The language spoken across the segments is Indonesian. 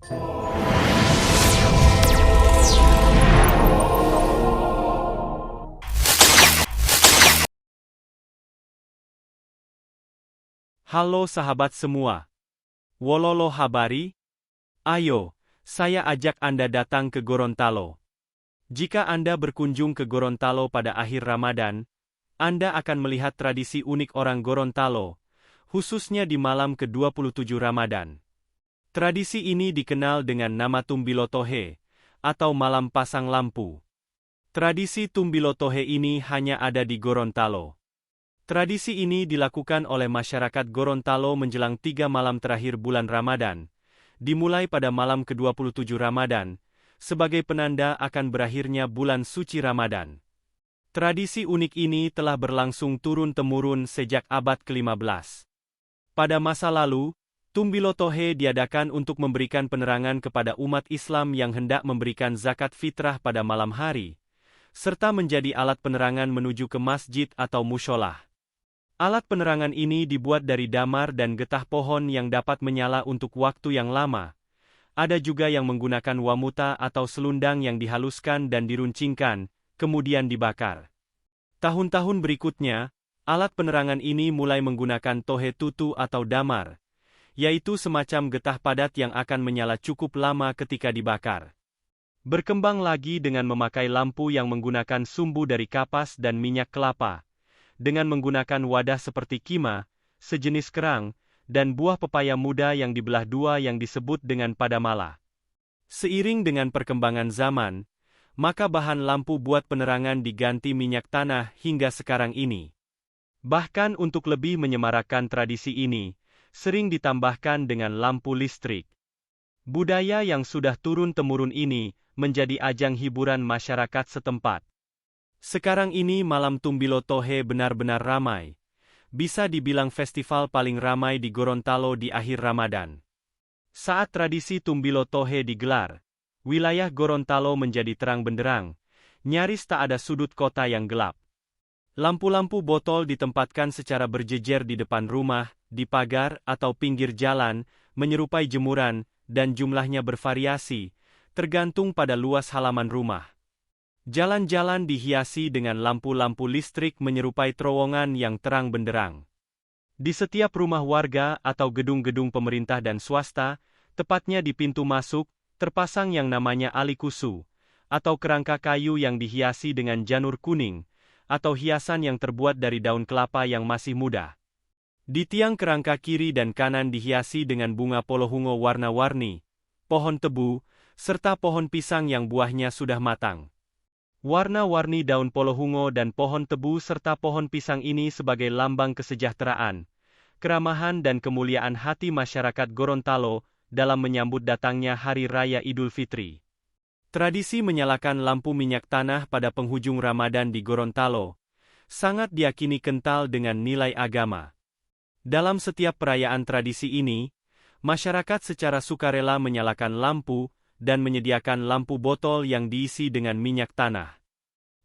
Halo sahabat semua. Wololo habari? Ayo, saya ajak Anda datang ke Gorontalo. Jika Anda berkunjung ke Gorontalo pada akhir Ramadan, Anda akan melihat tradisi unik orang Gorontalo, khususnya di malam ke-27 Ramadan. Tradisi ini dikenal dengan nama Tumbilotohe, atau malam pasang lampu. Tradisi Tumbilotohe ini hanya ada di Gorontalo. Tradisi ini dilakukan oleh masyarakat Gorontalo menjelang 3 malam terakhir bulan Ramadan, dimulai pada malam ke-27 Ramadan, sebagai penanda akan berakhirnya bulan suci Ramadan. Tradisi unik ini telah berlangsung turun-temurun sejak abad ke-15. Pada masa lalu, Tumbilotohe diadakan untuk memberikan penerangan kepada umat Islam yang hendak memberikan zakat fitrah pada malam hari, serta menjadi alat penerangan menuju ke masjid atau musholah. Alat penerangan ini dibuat dari damar dan getah pohon yang dapat menyala untuk waktu yang lama. Ada juga yang menggunakan wamuta atau selundang yang dihaluskan dan diruncingkan, kemudian dibakar. Tahun-tahun berikutnya, alat penerangan ini mulai menggunakan tohe tutu atau damar, yaitu semacam getah padat yang akan menyala cukup lama ketika dibakar. Berkembang lagi dengan memakai lampu yang menggunakan sumbu dari kapas dan minyak kelapa, dengan menggunakan wadah seperti kima, sejenis kerang, dan buah pepaya muda yang dibelah dua yang disebut dengan padamala. Seiring dengan perkembangan zaman, maka bahan lampu buat penerangan diganti minyak tanah hingga sekarang ini. Bahkan untuk lebih menyemarakkan tradisi ini, sering ditambahkan dengan lampu listrik. Budaya yang sudah turun-temurun ini menjadi ajang hiburan masyarakat setempat. Sekarang ini malam Tumbilotohe benar-benar ramai. Bisa dibilang festival paling ramai di Gorontalo di akhir Ramadan. Saat tradisi Tumbilotohe digelar, wilayah Gorontalo menjadi terang benderang, nyaris tak ada sudut kota yang gelap. Lampu-lampu botol ditempatkan secara berjejer di depan rumah, di pagar atau pinggir jalan, menyerupai jemuran, dan jumlahnya bervariasi, tergantung pada luas halaman rumah. Jalan-jalan dihiasi dengan lampu-lampu listrik menyerupai terowongan yang terang benderang. Di setiap rumah warga atau gedung-gedung pemerintah dan swasta, tepatnya di pintu masuk, terpasang yang namanya alikusu, atau kerangka kayu yang dihiasi dengan janur kuning, atau hiasan yang terbuat dari daun kelapa yang masih muda. Di tiang kerangka kiri dan kanan dihiasi dengan bunga polohungo warna-warni, pohon tebu, serta pohon pisang yang buahnya sudah matang. Warna-warni daun polohungo dan pohon tebu serta pohon pisang ini sebagai lambang kesejahteraan, keramahan dan kemuliaan hati masyarakat Gorontalo dalam menyambut datangnya Hari Raya Idul Fitri. Tradisi menyalakan lampu minyak tanah pada penghujung Ramadan di Gorontalo sangat diyakini kental dengan nilai agama. Dalam setiap perayaan tradisi ini, masyarakat secara sukarela menyalakan lampu dan menyediakan lampu botol yang diisi dengan minyak tanah.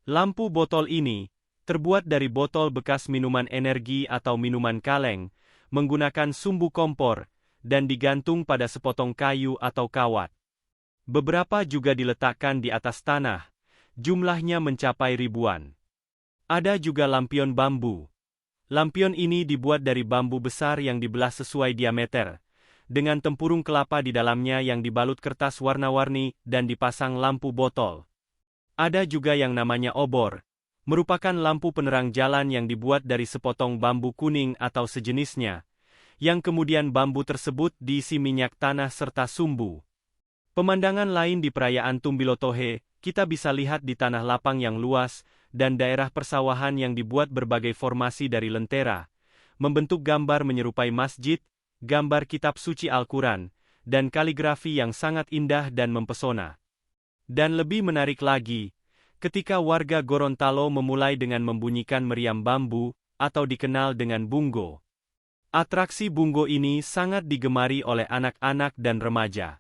Lampu botol ini terbuat dari botol bekas minuman energi atau minuman kaleng, menggunakan sumbu kompor, dan digantung pada sepotong kayu atau kawat. Beberapa juga diletakkan di atas tanah, jumlahnya mencapai ribuan. Ada juga lampion bambu. Lampion ini dibuat dari bambu besar yang dibelah sesuai diameter, dengan tempurung kelapa di dalamnya yang dibalut kertas warna-warni dan dipasang lampu botol. Ada juga yang namanya obor, merupakan lampu penerang jalan yang dibuat dari sepotong bambu kuning atau sejenisnya, yang kemudian bambu tersebut diisi minyak tanah serta sumbu. Pemandangan lain di perayaan Tumbilotohe, kita bisa lihat di tanah lapang yang luas, dan daerah persawahan yang dibuat berbagai formasi dari lentera, membentuk gambar menyerupai masjid, gambar kitab suci Al-Quran, dan kaligrafi yang sangat indah dan mempesona. Dan lebih menarik lagi, ketika warga Gorontalo memulai dengan membunyikan meriam bambu, atau dikenal dengan bungo. Atraksi bungo ini sangat digemari oleh anak-anak dan remaja.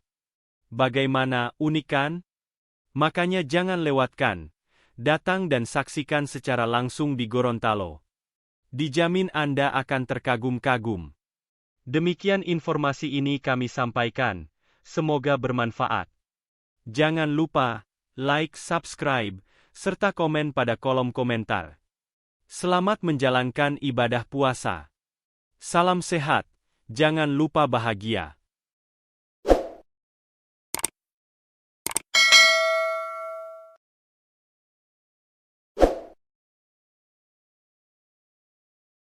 Bagaimana unik kan? Makanya jangan lewatkan, datang dan saksikan secara langsung di Gorontalo. Dijamin Anda akan terkagum-kagum. Demikian informasi ini kami sampaikan. Semoga bermanfaat. Jangan lupa like, subscribe, serta komen pada kolom komentar. Selamat menjalankan ibadah puasa. Salam sehat, jangan lupa bahagia.